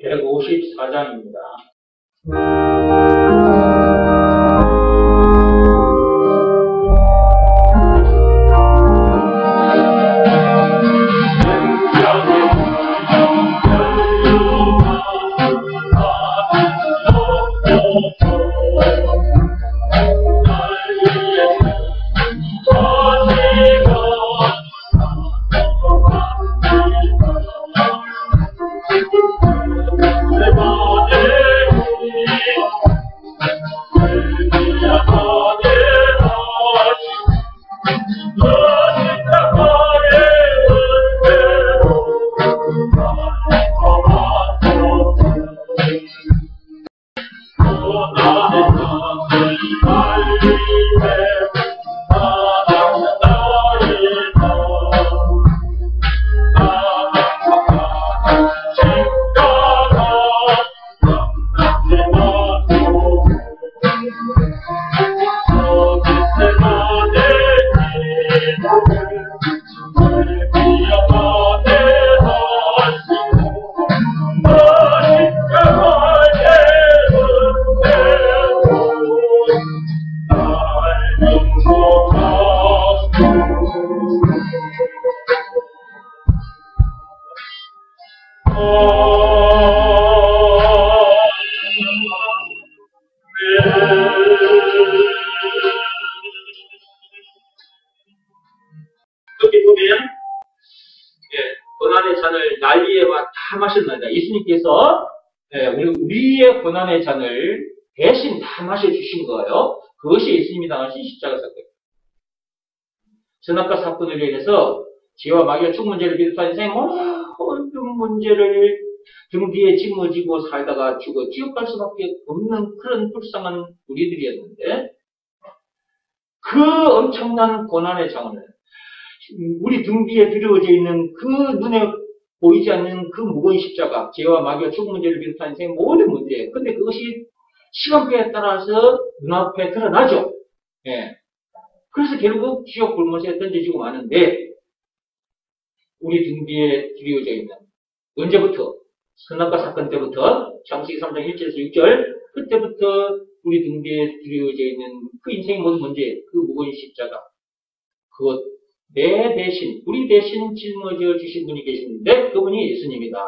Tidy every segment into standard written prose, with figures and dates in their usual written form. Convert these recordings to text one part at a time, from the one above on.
154장입니다. 여기 보면 고난의 잔을 난리에와 다 마셨나이다. 예수님께서 우리의 고난의 잔을 대신 다 마셔주신 거예요. 그것이 예수님이 당하신 십자가 사건입니다. 선악과 사건으로 인해서 죄와 마귀와 죽은 문제를 비롯한 인생의 모든 문제를 등 뒤에 짊어지고 살다가 죽어 지옥 갈 수밖에 없는 그런 불쌍한 우리들이었는데, 그 엄청난 고난의 장을 우리 등 뒤에 드려져 있는 그 눈에 보이지 않는 그 무거운 십자가, 죄와 마귀와 죽은 문제를 비롯한 인생의 모든 문제. 근데 그것이 시간표에 따라서 눈앞에 드러나죠. 그래서 결국 지옥 골못에 던져지고 마는데, 우리 등 뒤에 드려져 있는, 언제부터? 선악과 사건 때부터, 창세기 3장 1절에서 6절, 그때부터 우리 등 뒤에 드려져 있는 그 인생의 모든 문제, 그 무거운 십자가, 그것 내 대신, 우리 대신 짊어져 주신 분이 계시는데 그분이 예수님이다.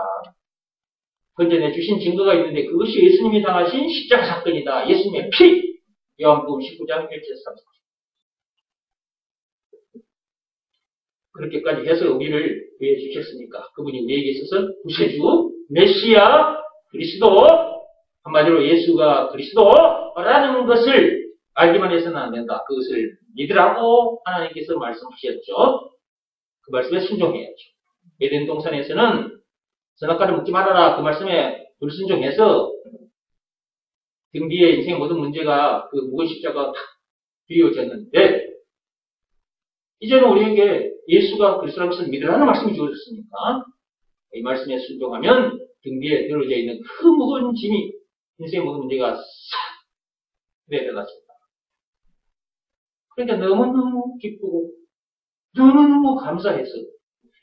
건져내 주신 증거가 있는데 그것이 예수님이 당하신 십자가 사건이다. 예수님의 피! 요한복음 19장 1절에서 3절. 그렇게까지 해서 우리를 왜 주셨습니까? 그분이 우리에게 있어서 구세주, 메시아, 그리스도, 한마디로 예수가 그리스도라는 것을 알기만 해서는 안 된다. 그것을 믿으라고 하나님께서 말씀하셨죠. 그 말씀에 순종해야죠. 에덴 동산에서는 선악과를 먹지 말아라. 그 말씀에 불순종해서 등 뒤에 인생의 모든 문제가 그 무거운 십자가가 탁 뒤어졌는데, 이제는 우리에게 예수가 그리스도라는 것을 믿으라는 말씀이 주어졌으니까 이 말씀에 순종하면 등 뒤에 들어져 있는 그 무거운 짐이, 인생의 모든 문제가 싹 내려갔습니다. 그러니까 너무너무 기쁘고 너무너무 감사해서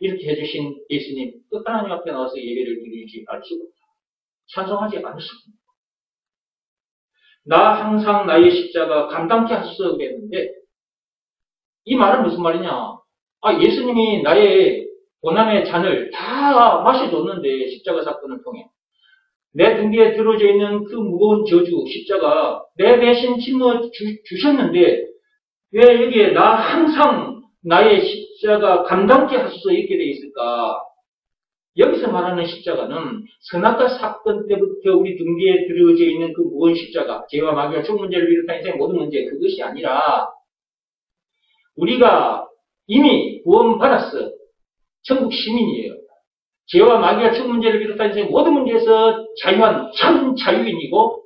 이렇게 해주신 예수님, 그 하나님 앞에 나와서 예배를 드리지 않을 수가 없다. 찬송하지 않을 수가 없다. 나 항상 나의 십자가 감당케 하소서 그랬는데, 이 말은 무슨 말이냐? 예수님이 나의 고난의 잔을 다 마셔줬는데, 십자가 사건을 통해 내 등 뒤에 들어져 있는 그 무거운 저주, 십자가 내 대신 짊어 주셨는데 왜 여기에 나 항상 나의 십자가 감당케 하소서 이렇게 되어 있을까? 여기서 말하는 십자가는 선악과 사건 때부터 우리 등 뒤에 들어져 있는 그 무거운 십자가, 죄와 마귀와 죽은 문제를 비롯한 인생의 모든 문제, 그것이 아니라 우리가 이미 구원받았어. 천국 시민이에요. 죄와 마귀와 죽은 문제를 비롯한 인생의 모든 문제에서 자유한 참 자유인이고,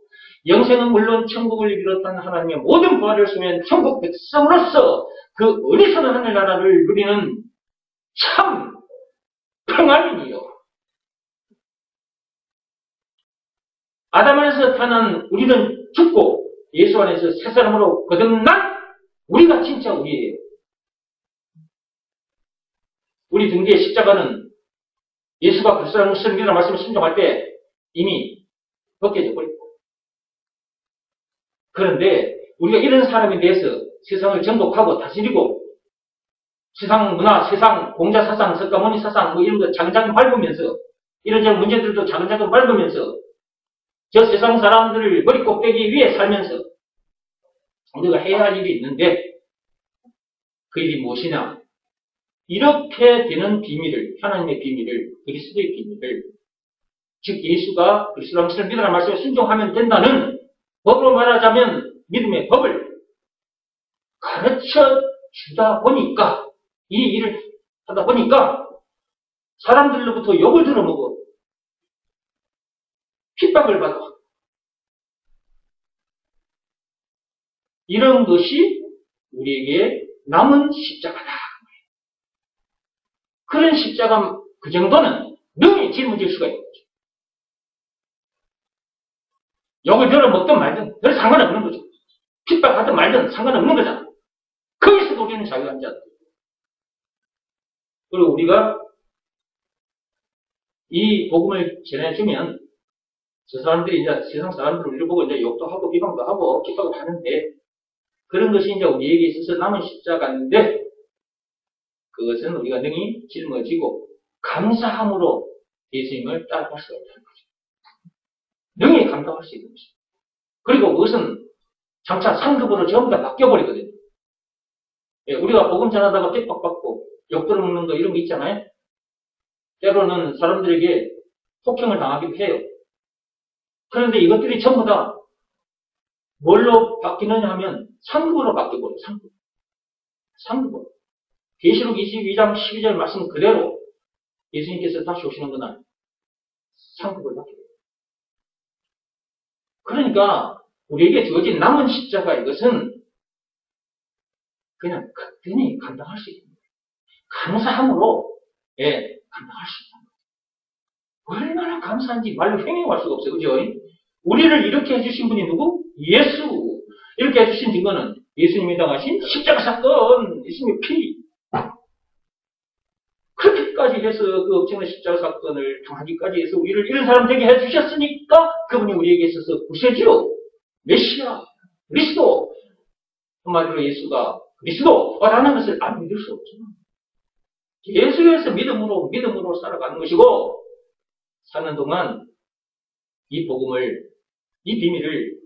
영생은 물론 천국을 비롯한 하나님의 모든 부활을 쓰면 천국 백성으로서 그 어리석은 하늘나라를 누리는 참 평안인이요. 아담 안에서 태어난 우리는 죽고 예수 안에서 새 사람으로 거듭난 우리가 진짜 우리예요. 우리 등 뒤에 십자가는 예수가 그리스도라는 것을 믿으라는 말씀을 순종할 때 이미 벗겨져 버렸고. 그런데 우리가 이런 사람에 대해서 세상을 정복하고 다스리고 세상 문화, 세상 공자 사상, 석가모니 사상 뭐 이런 거 장장 밟으면서 이런저런 문제들도 차근차근 밟으면서 저 세상 사람들을 머리 꼭대기 위에 살면서 우리가 해야 할 일이 있는데 그 일이 무엇이냐? 이렇게 되는 비밀을, 하나님의 비밀을, 그리스도의 비밀을, 즉 예수가 그리스도라는 것을 믿으라는 말씀에 순종하면 된다는, 법으로 말하자면 믿음의 법을 가르쳐 주다 보니까, 이 일을 하다 보니까 사람들로부터 욕을 들어먹어 핍박을 받아. 이런 것이 우리에게 남은 십자가다. 그런 십자가 그 정도는 능히 짊어질 수가 있는 거죠. 욕을 들어먹든 말든 별 상관없는 거죠. 핍박하든 말든 상관없는 거잖아. 거기서도 우리는 자유한 자다. 그리고 우리가 이 복음을 전해주면 저 사람들이 이제 세상 사람들 우리를 보고 이제 욕도 하고 비방도 하고 핍박을 하는데 그런 것이 이제 우리에게 있어서 남은 십자가인데 그것은 우리가 능히 짊어지고 감사함으로 예수님을 따라갈 수가 있다는 거죠. 능히 감당할 수 있는 것입니다. 그리고 그것은 장차 상급으로 전부 다 바뀌어버리거든요. 예, 우리가 복음 전하다가 핍박받고 욕 들어먹는 거 이런 거 있잖아요. 때로는 사람들에게 폭행을 당하기도 해요. 그런데 이것들이 전부 다 뭘로 바뀌느냐 하면 상급으로 바뀌어버려요. 상급으로. 계시록 22장 12절 말씀 그대로 예수님께서 다시 오시는 그날 상급을 받게 돼요. 그러니까 우리에게 주어진 남은 십자가 이것은 그냥 그때니 감당할 수 있는 거예요. 감사함으로 감당할 수 있는 거예요. 얼마나 감사한지 말로 형용할 수가 없어요. 그죠? 우리를 이렇게 해주신 분이 누구? 예수. 이렇게 해주신 증거는 예수님이 당하신 십자가 사건, 예수님의 피. 그렇게까지 해서 그 엄청난 십자가 사건을 당하기까지 해서 우리를 이런 사람 되게 해주셨으니까 그분이 우리에게 있어서 구세주, 메시아, 그리스도. 한마디로 예수가 그리스도라는 것을 안 믿을 수 없잖아. 예수에서 믿음으로 살아가는 것이고 사는 동안 이 복음을, 이 비밀을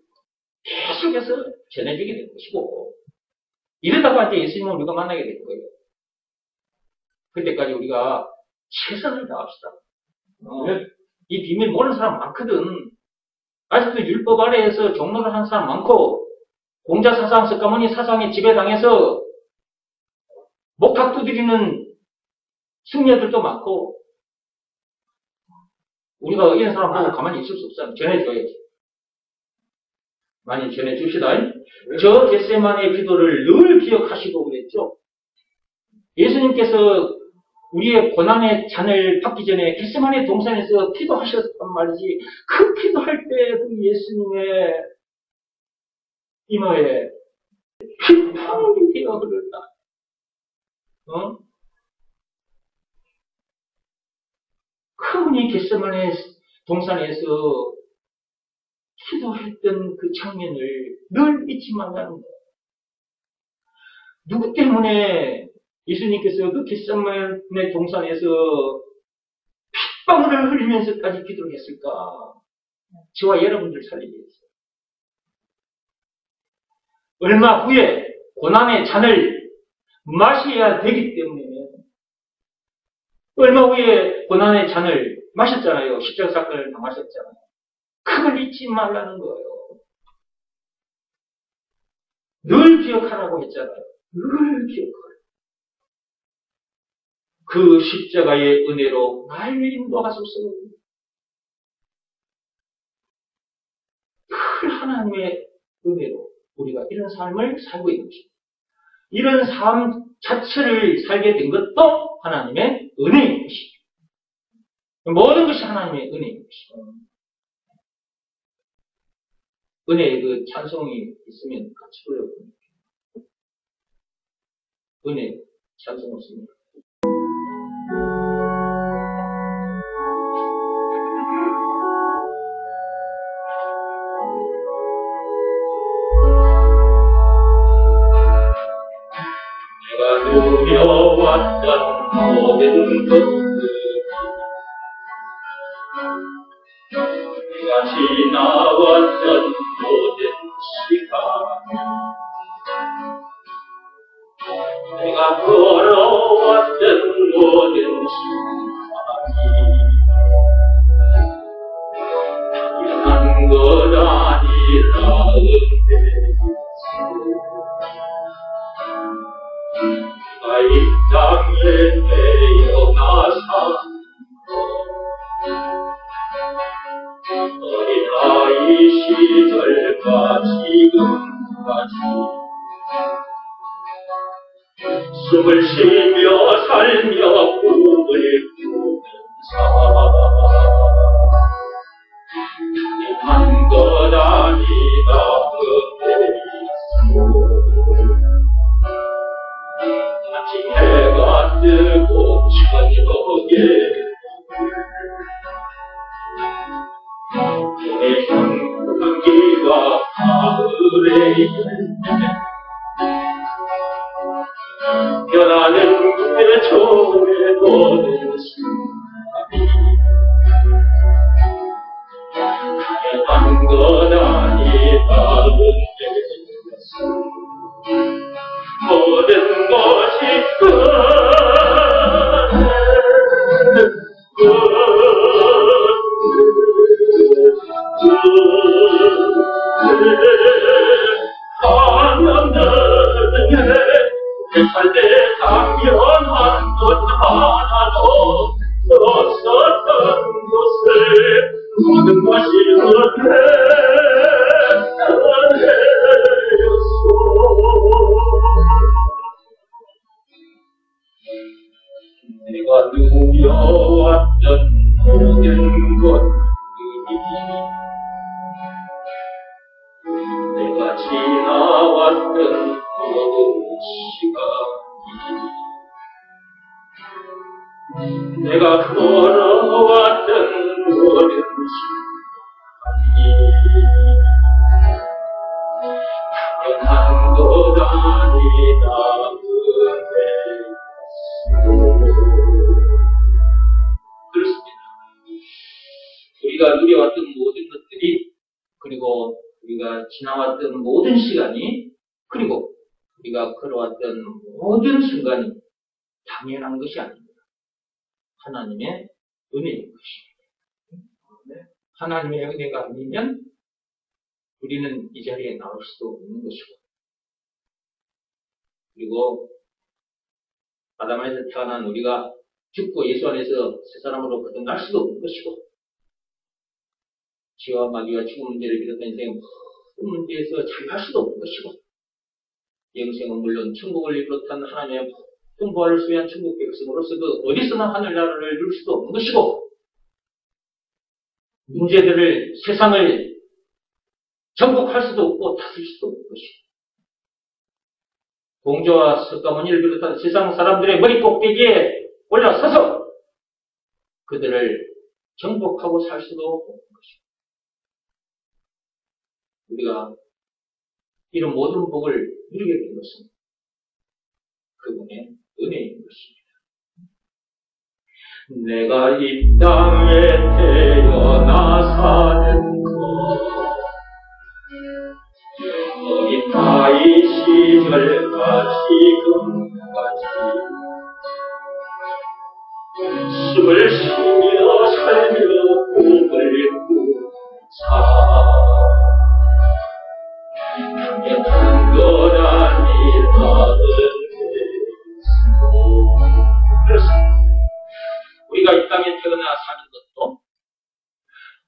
계속해서 전해주게 되는 것이고 이러다가 이제 예수님을 우리가 만나게 되는 거예요. 그때까지 우리가 최선을 다합시다. 이 비밀 모르는 사람 많거든. 아직도 율법 아래에서 종로를 하는 사람 많고 공자 사상, 석가모니 사상에 지배당해서 목탁 두드리는 승려들도 많고 우리가 이런 사람 보고 가만히 있을 수 없잖아. 전해줘야지. 많이 전해줍시다. 저 겟세마네 기도를 늘 기억하시고 그랬죠. 예수님께서 우리의 고난의 잔을 받기 전에 겟세마네 동산에서 기도하셨단 말이지. 그 기도할 때 그 예수님의 이마에 피방울이 되어 흐른다. 그분이 겟세마네 동산에서 기도했던 그 장면을 늘 잊지 말라는 거예요. 누구 때문에 예수님께서 그 겟세마네 동산에서 핏방울을 흘리면서까지 기도를 했을까? 저와 여러분들 살리기 위해서. 얼마 후에 고난의 잔을 마셔야 되기 때문에 얼마 후에 고난의 잔을 마셨잖아요. 십자가 사건을 당하셨잖아요. 그걸 잊지 말라는 거예요. 늘 기억하라고 했잖아요. 늘 기억하라. 그 십자가의 은혜로 날 인도하소서. 늘 하나님의 은혜로 우리가 이런 삶을 살고 있는 것입니다. 이런 삶 자체를 살게 된 것도 하나님의 은혜인 것입니다. 모든 것이 하나님의 은혜인 것입니다. 은혜의 그 찬송이 있으면 같이 불러봅니다. 은혜 찬송 없습니다. 지나왔던 모든 것들 내가 지나왔던 모든 시간 내가 걸어왔던 모든 순간이 당연한 것 아니라 내가 이 땅에 태어나서 어린아이 시절과 지금까지 숨을 쉬며 살며 꿈을 꾸면서 당연한 것 아니다 아침 해가 뜨고 저녁에 내 향기와 가을의 열매 변하는 그 처음에 보는 순간이 당연한 건 아니다 모든 것이 내 당연한 것 하나도 없었던 것을 모든 것이 은혜였어 내가 누려왔던 모든 것들이 내가 지나왔던 모든 시간이 내가 걸어왔던 모든 시간이 당연한 것 아니다 그렇습니다. 우리가 누려왔던 모든 것들이 그리고 우리가 지나왔던 모든 시간이 그리고 우리가 걸어왔던 모든 순간이 당연한 것이 아닙니다. 하나님의 은혜인 것입니다. 하나님의 은혜가 아니면 우리는 이 자리에 나올 수도 없는 것이고 그리고 아담 안에서 태어난 우리가 죽고 예수 안에서 새 사람으로 거듭날 수도 없는 것이고 지와 마귀와 죽음 문제를 비롯한 인생의 모든 문제에서 자유할 수도 없는 것이고 영생은 물론 천국을 비롯한 하나님의 모든 부활을 수여한 천국 백성으로서도 어디서나 하늘나라를 이룰 수도 없는 것이고 문제들을 세상을 정복할 수도 없고 다스릴 수도 없는 것이고 공주와 석가모니를 비롯한 세상 사람들의 머리 꼭대기에 올라서서 그들을 정복하고 살 수도 없는 것이고 우리가 이런 모든 복을 누리게 된 것은 그분의 은혜인 것입니다. 내가 이 땅에 태어나 사는 것 어린아이 시절과 지금까지 숨을 쉬며 살며 꿈을 꾸자 당연한 것 아니라 그렇습니다. 우리가 이 땅에 태어나 사는 것도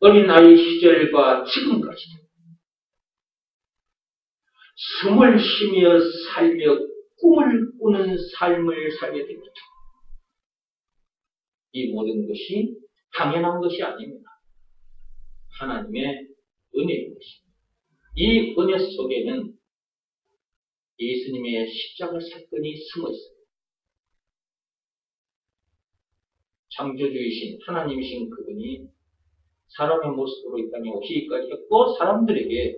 어린아이 시절과 지금까지 숨을 쉬며 살며 꿈을 꾸는 삶을 살게 됩니다. 이 모든 것이 당연한 것이 아닙니다. 하나님의 은혜인 것입니다. 이 은혜 속에는 예수님의 십자가 사건이 숨어 있습니다. 창조주이신 하나님이신 그분이 사람의 모습으로 이 땅에 오시기까지 했고 사람들에게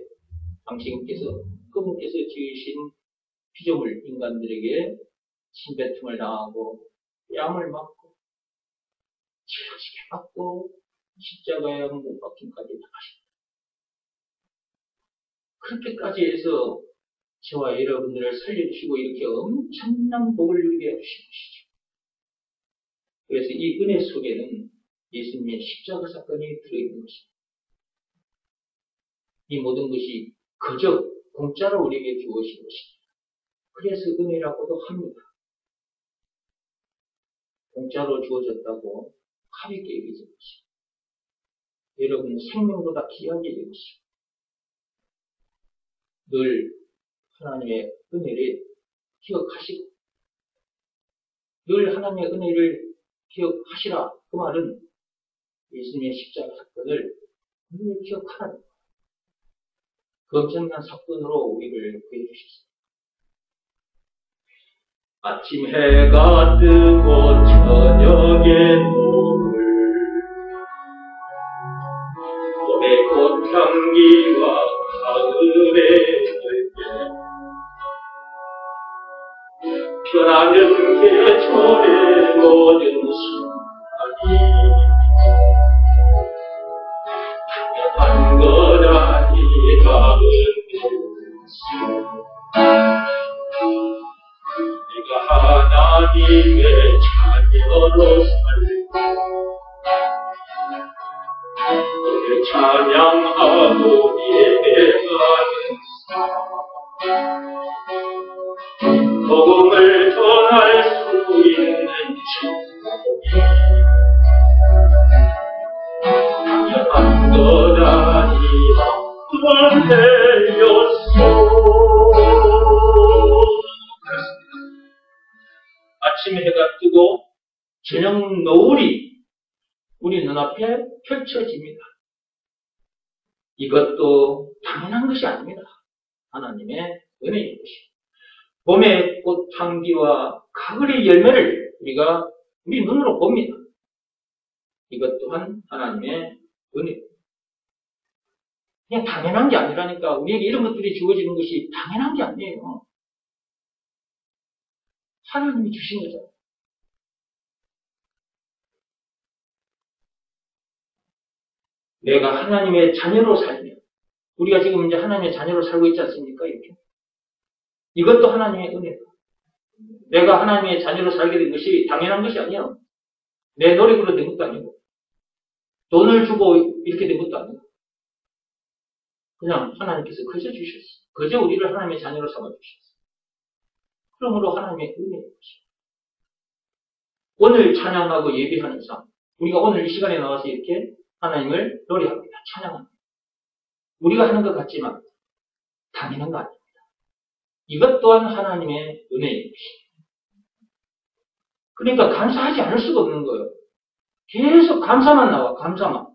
당신께서 그분께서 지으신 피조물 인간들에게 침뱉음을 당하고 뺨을 맞고 지어지게 맞고 십자가에 못 박힘까지 나가십니다. 그렇게까지 해서 저와 여러분들을 살려주시고 이렇게 엄청난 복을 누리게 해주신 것이죠. 그래서 이 은혜 속에는 예수님의 십자가 사건이 들어있는 것입니다. 이 모든 것이 그저 공짜로 우리에게 주어진 것입니다. 그래서 은혜라고도 합니다. 공짜로 주어졌다고 가볍게 여기지 마십시오. 여러분 생명보다 귀하게 여기십시오. 늘 하나님의 은혜를 기억하시고 늘 하나님의 은혜를 기억하시라. 그 말은 예수님의 십자가 사건을 늘 기억하라는 거예요. 그 엄청난 사건으로 우리를 구해주셨습니다. 아침 해가 뜨고 저녁에 노을 봄의 꽃향기와 가을의 변하는 계절의 모든 순간이 당연한 것 아니라 네가 하나님의 자녀로 살고 너를 찬양하고 예배하는 삶 복음을 전할 수 있는 축복이 당연한 것 아니라 은혜였소. 아침 해가 뜨고 저녁 노을이 우리 눈앞에 펼쳐집니다. 이것도 당연한 것이 아닙니다. 하나님의 은혜인 것입니다. 봄의 꽃향기와 가을의 열매를 우리가 우리 눈으로 봅니다. 이것 또한 하나님의 은혜. 그냥 당연한 게 아니라니까. 우리에게 이런 것들이 주어지는 것이 당연한 게 아니에요. 하나님이 주신 거잖아요. 내가 하나님의 자녀로 살면, 우리가 지금 이제 하나님의 자녀로 살고 있지 않습니까? 이렇게. 이것도 하나님의 은혜다. 내가 하나님의 자녀로 살게 된 것이 당연한 것이 아니야. 내 노력으로 된 것도 아니고, 돈을 주고 이렇게 된 것도 아니고, 그냥 하나님께서 그저 주셨어. 그저 우리를 하나님의 자녀로 삼아주셨어. 그러므로 하나님의 은혜인 것이야. 오늘 찬양하고 예배하는 삶, 우리가 오늘 이 시간에 나와서 이렇게 하나님을 노래합니다. 찬양합니다. 우리가 하는 것 같지만 당연한 거 아닙니다. 이것 또한 하나님의 은혜인 것입니다. 그러니까 감사하지 않을 수가 없는 거예요. 계속 감사만 나와, 감사만.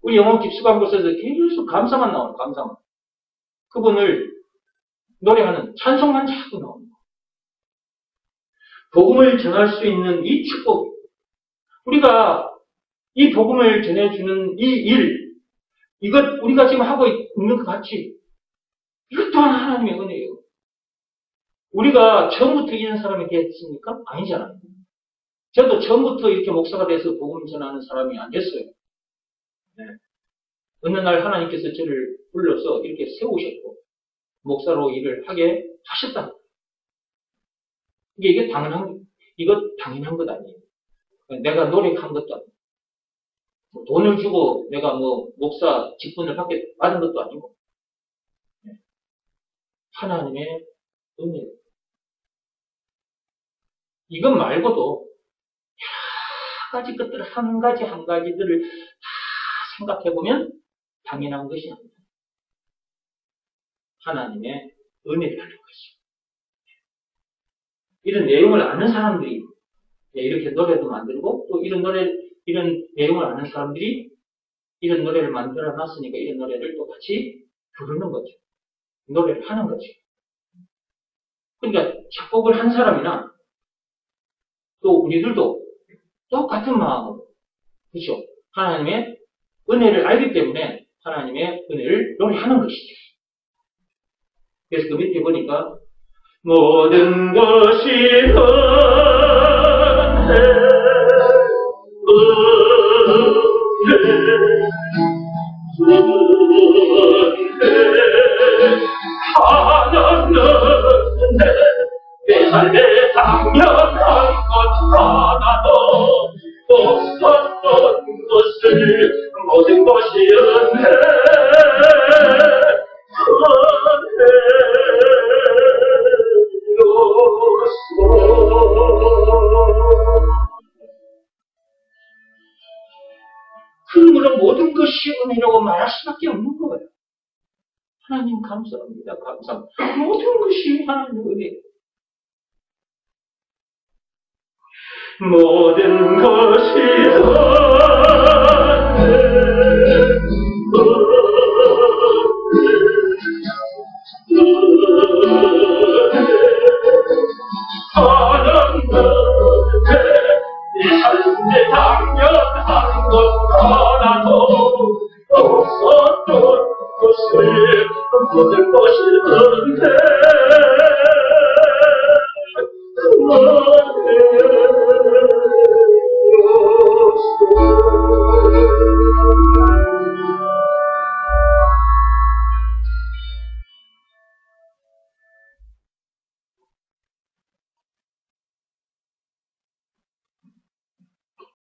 우리 영혼집 수강고서에서 계속 감사만 나와요, 감사만. 그분을 노래하는 찬송만 자꾸 나옵니다. 복음을 전할 수 있는 이 축복, 우리가 이 복음을 전해주는 이 일, 이것 우리가 지금 하고 있는 것 같이, 이것 또한 하나님의 은혜예요. 우리가 처음부터 이런 사람이 됐습니까? 아니잖아요. 저도 처음부터 이렇게 목사가 돼서 복음 전하는 사람이 안 됐어요. 네. 어느 날 하나님께서 저를 불러서 이렇게 세우셨고, 목사로 일을 하게 하셨다. 이게 이거 당연한 것 아니에요. 내가 노력한 것도 아니고, 돈을 주고 내가 목사 직분을 받은 것도 아니고, 하나님의 은혜. 이것 말고도 여러 가지 것들 한 가지들을 다 생각해보면 당연한 것이 아닙니다. 하나님의 은혜라는 것이죠. 이런 내용을 아는 사람들이 이렇게 노래도 만들고 또 이런 내용을 아는 사람들이 이런 노래를 만들어 놨으니까 이런 노래를 또 같이 부르는 거죠. 노래를 하는 거죠. 그러니까 작곡을 한 사람이나 또 우리들도 똑같은 마음으로, 그렇죠? 하나님의 은혜를 알기 때문에 하나님의 은혜를 노래하는 것이죠. 그래서 그 밑에 보니까 모든 것이 내 삶에 당연한 것 하나도 없었던 것을 모든 것이 그러므로 모든 것이 은혜라고 말할 수밖에 없는 거예요. 하나님 감사합니다. 감사합니다. 모든 것이 하나님의 은혜. 모든 것이 이 삶에 당연한 것 하나도 없었던 것을 모든 것이 은혜